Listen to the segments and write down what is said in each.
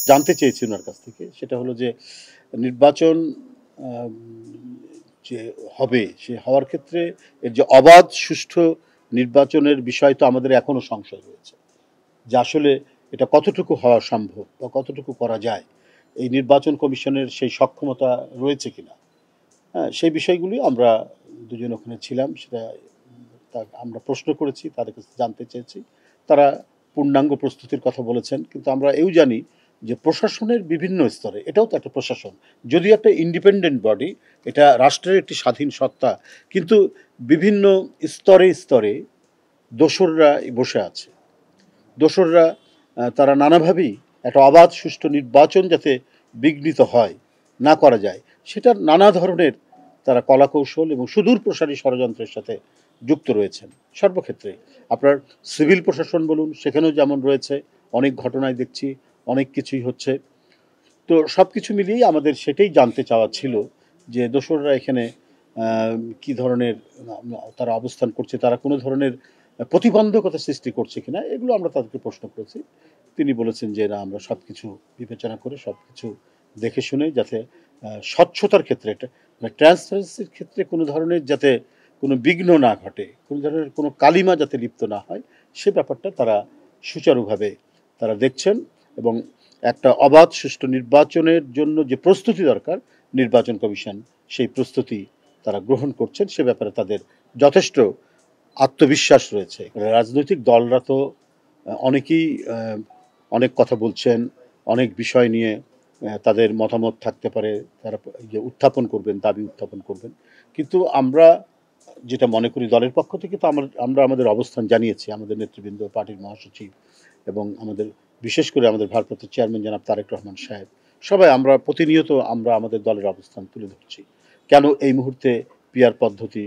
জানতে চেয়েছি ওনার কাছ থেকে, সেটা হলো যে নির্বাচন আম যে হবে, সে হওয়ার ক্ষেত্রে এর যে অবাধ সুষ্ঠু নির্বাচনের বিষয় তো আমাদের এখনো সংশয় রয়েছে। যে আসলে এটা কতটুকু হওয়া সম্ভব বা কতটুকু করা যায়। এই নির্বাচন কমিশনের সেই সক্ষমতা রয়েছে কিনা। হ্যাঁ, সেই বিষয়গুলি আমরা দুজন ওখানে ছিলাম, সেটা আমরা প্রশ্ন করেছি, তাদের কাছে জানতে চেয়েছি। তারা পূর্ণাঙ্গ প্রস্তুতির কথা বলেছেন, কিন্তু আমরা এও জানি যে প্রশাসনের বিভিন্ন স্তরে, এটাও তো একটা প্রশাসন, যদিও একটা ইন্ডিপেন্ডেন্ট বডি, এটা রাষ্ট্রের একটি স্বাধীন সত্তা, কিন্তু বিভিন্ন স্তরে স্তরে দোসররা বসে আছে। দোসররা তারা নানাভাবেই একটা অবাধ সুষ্ঠু নির্বাচন যাতে বিঘ্নিত হয়, না করা যায়, সেটার নানা ধরনের তারা কলাকৌশল এবং সুদূর প্রসারী ষড়যন্ত্রের সাথে যুক্ত রয়েছেন সর্বক্ষেত্রে। আপনার সিভিল প্রশাসন বলুন, সেখানেও যেমন রয়েছে, অনেক ঘটনায় দেখছি অনেক কিছুই হচ্ছে। তো সব কিছু মিলিয়েই আমাদের সেটাই জানতে চাওয়া ছিল যে দোসররা এখানে কি ধরনের তারা অবস্থান করছে, তারা কোনো ধরনের প্রতিবন্ধকতা সৃষ্টি করছে কিনা, এগুলো আমরা তাদেরকে প্রশ্ন করেছি। তিনি বলেছেন যে না, আমরা সব কিছু বিবেচনা করে সব কিছু দেখে শুনে যাতে স্বচ্ছতার ক্ষেত্রে একটা ট্রান্সপারেন্সির ক্ষেত্রে কোনো ধরনের যাতে কোনো বিঘ্ন না ঘটে, কোনো ধরনের কোনো কালিমা যাতে লিপ্ত না হয়, সে ব্যাপারটা তারা সুচারুভাবে তারা দেখছেন। এবং একটা অবাধ সুষ্ঠু নির্বাচনের জন্য যে প্রস্তুতি দরকার, নির্বাচন কমিশন সেই প্রস্তুতি তারা গ্রহণ করছেন, সে ব্যাপারে তাদের যথেষ্ট আত্মবিশ্বাস রয়েছে। রাজনৈতিক দলরা তো অনেকেই অনেক কথা বলছেন, অনেক বিষয় নিয়ে তাদের মতামত থাকতে পারে, তারা উত্থাপন করবেন, দাবি উত্থাপন করবেন। কিন্তু আমরা যেটা মনে করি দলের পক্ষ থেকে, তো আমরা আমাদের অবস্থান জানিয়েছি, আমাদের নেতৃবৃন্দ, পার্টির মহাসচিব এবং আমাদের বিশেষ করে আমাদের ভারপ্রাপ্ত চেয়ারম্যান জনাব তারেক রহমান সাহেব, সবাই আমরা প্রতিনিয়ত আমরা আমাদের দলের অবস্থান তুলে ধরছি। কেন এই মুহূর্তে পিআর পদ্ধতি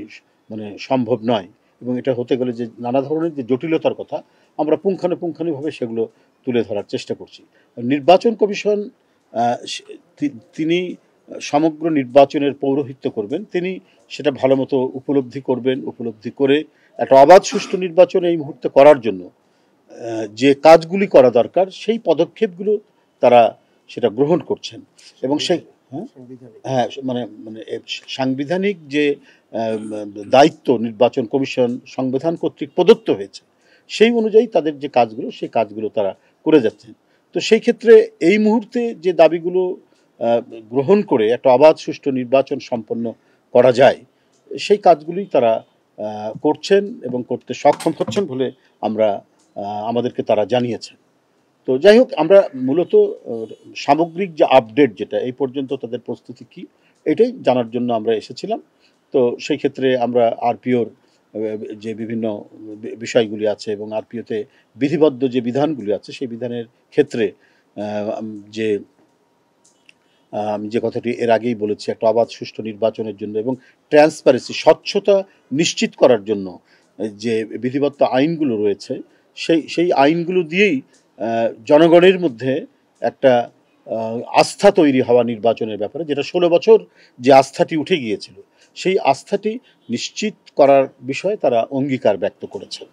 মানে সম্ভব নয়, এবং এটা হতে গেলে যে নানা ধরনের যে জটিলতার কথা, আমরা পুঙ্খানুপুঙ্খানুভাবে সেগুলো তুলে ধরার চেষ্টা করছি। নির্বাচন কমিশন তিনি সমগ্র নির্বাচনের পৌরোহিত্য করবেন, তিনি সেটা ভালো মতো উপলব্ধি করবেন, উপলব্ধি করে একটা অবাধ সুষ্ঠু নির্বাচন এই মুহূর্তে করার জন্য যে কাজগুলি করা দরকার, সেই পদক্ষেপগুলো তারা সেটা গ্রহণ করছেন। এবং সেই হ্যাঁ, মানে মানে সাংবিধানিক যে দায়িত্ব নির্বাচন কমিশন সংবিধান কর্তৃক প্রদত্ত হয়েছে, সেই অনুযায়ী তাদের যে কাজগুলো, সেই কাজগুলো তারা করে যাচ্ছেন। তো সেই ক্ষেত্রে এই মুহূর্তে যে দাবিগুলো গ্রহণ করে একটা অবাধ সুষ্ঠু নির্বাচন সম্পন্ন করা যায়, সেই কাজগুলি তারা করছেন এবং করতে সক্ষম হচ্ছেন বলে আমরা আমাদেরকে তারা জানিয়েছেন। তো যাই হোক, আমরা মূলত সামগ্রিক যে আপডেট, যেটা এই পর্যন্ত তাদের প্রস্তুতি কি, এটাই জানার জন্য আমরা এসেছিলাম। তো সেই ক্ষেত্রে আমরা আরপিওর যে বিভিন্ন বিষয়গুলি আছে এবং আরপিওতে বিধিবদ্ধ যে বিধানগুলি আছে, সেই বিধানের ক্ষেত্রে যে আমি যে কথাটি এর আগেই বলেছি, একটা অবাধ সুষ্ঠু নির্বাচনের জন্য এবং ট্রান্সপারেন্সি, স্বচ্ছতা নিশ্চিত করার জন্য যে বিধিবদ্ধ আইনগুলো রয়েছে, সেই আইনগুলো দিয়েই জনগণের মধ্যে একটা আস্থা তৈরি হওয়া নির্বাচনের ব্যাপারে, যেটা 16 বছর যে আস্থাটি উঠে গিয়েছিল, সেই আস্থাটি নিশ্চিত করার বিষয়ে তারা অঙ্গীকার ব্যক্ত করেছেন।